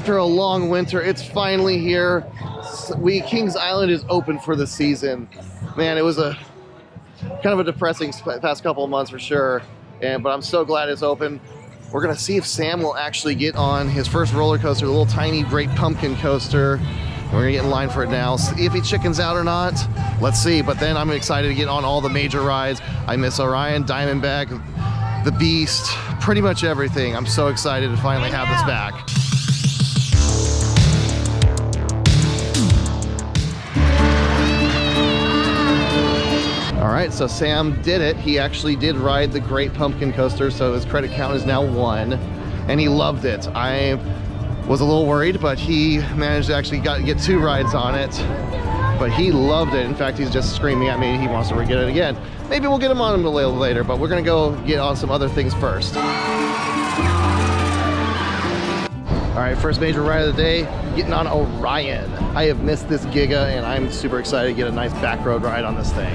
After a long winter, it's finally here. Kings Island is open for the season. Man, it was a kind of a depressing past couple of months for sure, but I'm so glad it's open. We're gonna see if Sam will actually get on his first roller coaster, the little tiny Great Pumpkin coaster. We're gonna get in line for it now. See if he chickens out or not. Let's see, but then I'm excited to get on all the major rides. I miss Orion, Diamondback, the Beast, pretty much everything. I'm so excited to finally have this back. All right, so Sam did it. He actually did ride the Great Pumpkin coaster, so his credit count is now 1, and he loved it. I was a little worried, but he managed to actually get 2 rides on it, but he loved it. In fact, he's just screaming at me he wants to get it again. Maybe we'll get him on him a little later, but we're gonna go get on some other things first. All right, first major ride of the day, getting on Orion. I have missed this Giga, and I'm super excited to get a nice back road ride on this thing.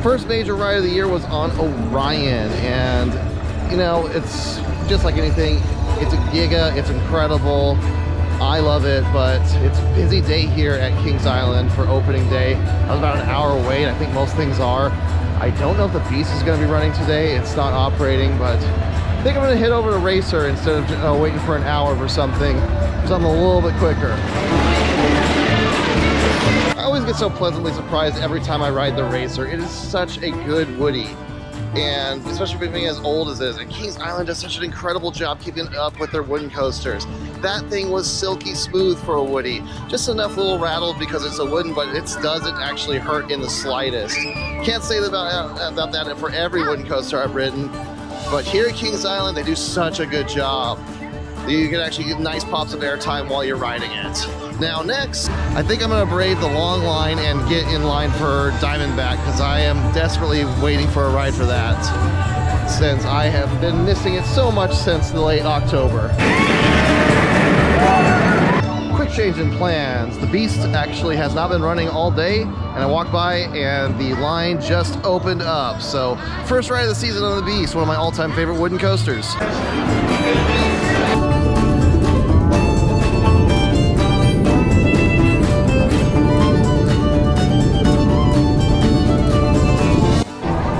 First major ride of the year was on Orion, and you know, it's just like anything. It's a Giga, it's incredible. I love it, but it's a busy day here at Kings Island for opening day. I was about an hour wait. I think most things are. I don't know if the Beast is going to be running today. It's not operating, but I think I'm going to head over to Racer instead of waiting for an hour for something a little bit quicker. I always get so pleasantly surprised every time I ride the Racer. It is such a good Woody. And especially for being as old as it is, and Kings Island does such an incredible job keeping up with their wooden coasters. That thing was silky smooth for a Woody. Just enough little rattled because it's a wooden, but it doesn't actually hurt in the slightest. Can't say about that for every wooden coaster I've ridden, but here at Kings Island, they do such a good job. You can actually get nice pops of airtime while you're riding it. Now next, I think I'm gonna brave the long line and get in line for Diamondback because I am desperately waiting for a ride for that since I have been missing it so much since the late October. Quick change in plans. The Beast actually has not been running all day, and I walked by and the line just opened up. So first ride of the season on the Beast, one of my all-time favorite wooden coasters.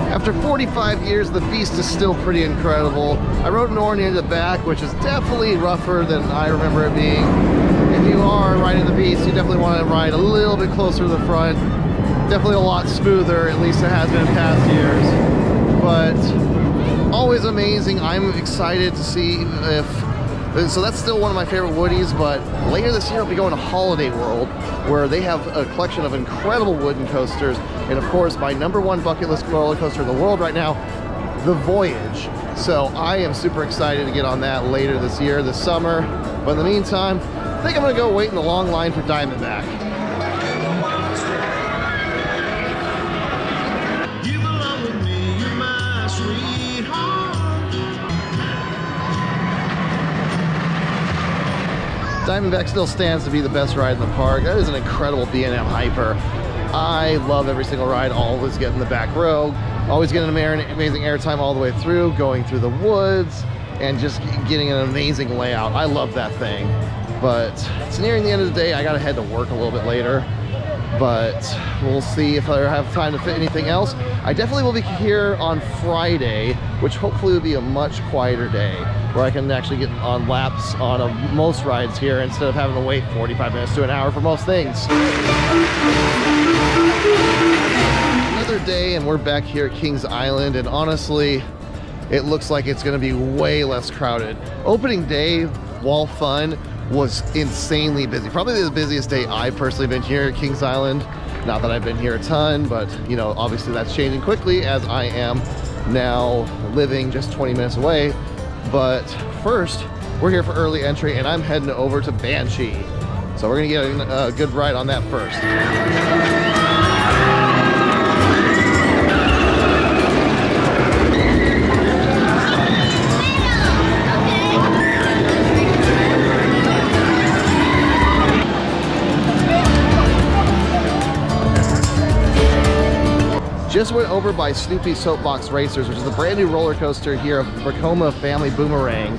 After 45 years, the Beast is still pretty incredible. I rode Norn near the back, which is definitely rougher than I remember it being. If you are riding the Beast, you definitely want to ride a little bit closer to the front. Definitely a lot smoother, at least it has been in past years. But always amazing. I'm excited to see if... So that's still one of my favorite Woodies, but later this year I'll be going to Holiday World, where they have a collection of incredible wooden coasters, and of course my #1 bucket list roller coaster in the world right now, the Voyage. So I am super excited to get on that later this year, this summer. But in the meantime, I think I'm gonna go wait in the long line for Diamondback. Diamondback still stands to be the best ride in the park. That is an incredible B&M Hyper. I love every single ride, always get in the back row, always getting amazing airtime all the way through, going through the woods, and just getting an amazing layout. I love that thing. But it's nearing the end of the day. I gotta head to work a little bit later, but we'll see if I have time to fit anything else. I definitely will be here on Friday, which hopefully will be a much quieter day, where I can actually get on laps on most rides here instead of having to wait 45 minutes to an hour for most things. Another day and we're back here at Kings Island, and honestly, it looks like it's gonna be way less crowded. Opening day, while fun, was insanely busy. Probably the busiest day I've personally been here at Kings Island. Not that I've been here a ton, but you know, obviously that's changing quickly as I am now living just 20 minutes away. But first, we're here for early entry and I'm heading over to Banshee. So we're gonna get a good ride on that first. Just went over by Snoopy's Soapbox Racers, which is a brand new roller coaster here of Vekoma Family Boomerang.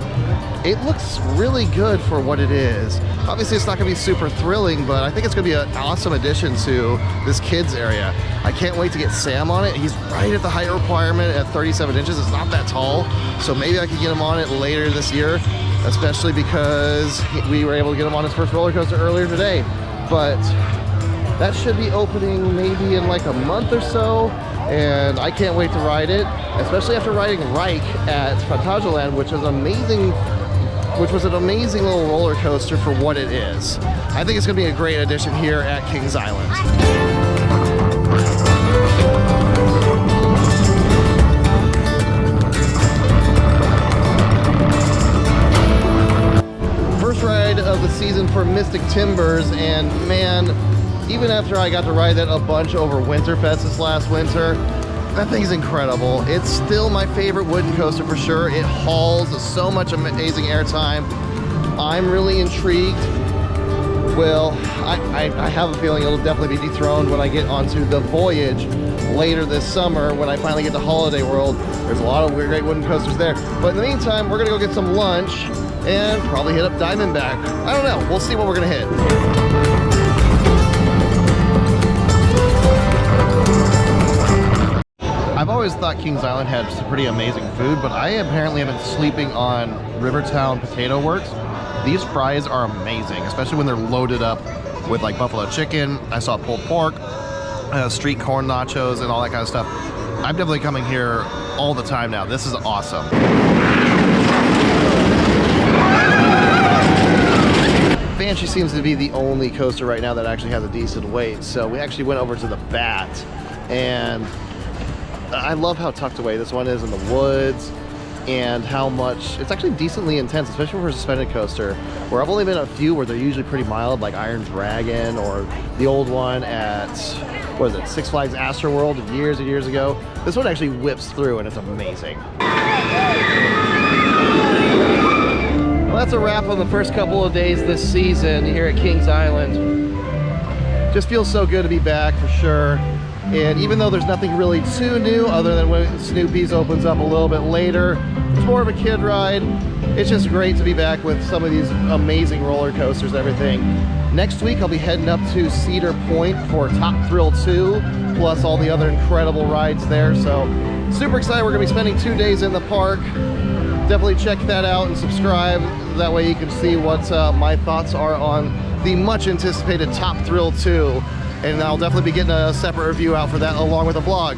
It looks really good for what it is. Obviously, it's not gonna be super thrilling, but I think it's gonna be an awesome addition to this kids area. I can't wait to get Sam on it. He's right at the height requirement at 37 inches. It's not that tall, so maybe I could get him on it later this year, especially because we were able to get him on his first roller coaster earlier today. But that should be opening maybe in like a month or so, and I can't wait to ride it, especially after riding Reich at Phantasialand, which was an amazing little roller coaster for what it is. I think it's gonna be a great addition here at Kings Island. First ride of the season for Mystic Timbers, and man, even after I got to ride that a bunch over Winterfest this last winter, that thing's incredible. It's still my favorite wooden coaster for sure. It hauls so much amazing airtime. I'm really intrigued. Well, I have a feeling it'll definitely be dethroned when I get onto the Voyage later this summer when I finally get to Holiday World. There's a lot of great wooden coasters there. But in the meantime, we're gonna go get some lunch and probably hit up Diamondback. I don't know, we'll see what we're gonna hit. I've always thought Kings Island had some pretty amazing food, but I apparently have been sleeping on Rivertown Potato Works. These fries are amazing, especially when they're loaded up with like buffalo chicken. I saw pulled pork, street corn nachos, and all that kind of stuff. I'm definitely coming here all the time now. This is awesome. Banshee seems to be the only coaster right now that actually has a decent weight, so we actually went over to the Bat, and I love how tucked away this one is in the woods, and how much it's actually decently intense, especially for a suspended coaster, where I've only been at a few where they're usually pretty mild, like Iron Dragon or the old one at, what is it, Six Flags Astroworld years and years ago. This one actually whips through and it's amazing. Well, that's a wrap on the first couple of days this season here at Kings Island. Just feels so good to be back for sure. And even though there's nothing really too new other than when Snoopy's opens up a little bit later, it's more of a kid ride. It's just great to be back with some of these amazing roller coasters and everything. Next week, I'll be heading up to Cedar Point for Top Thrill 2, plus all the other incredible rides there. So super excited. We're gonna be spending 2 days in the park. Definitely check that out and subscribe. That way you can see what my thoughts are on the much anticipated Top Thrill 2. And I'll definitely be getting a separate review out for that along with a vlog.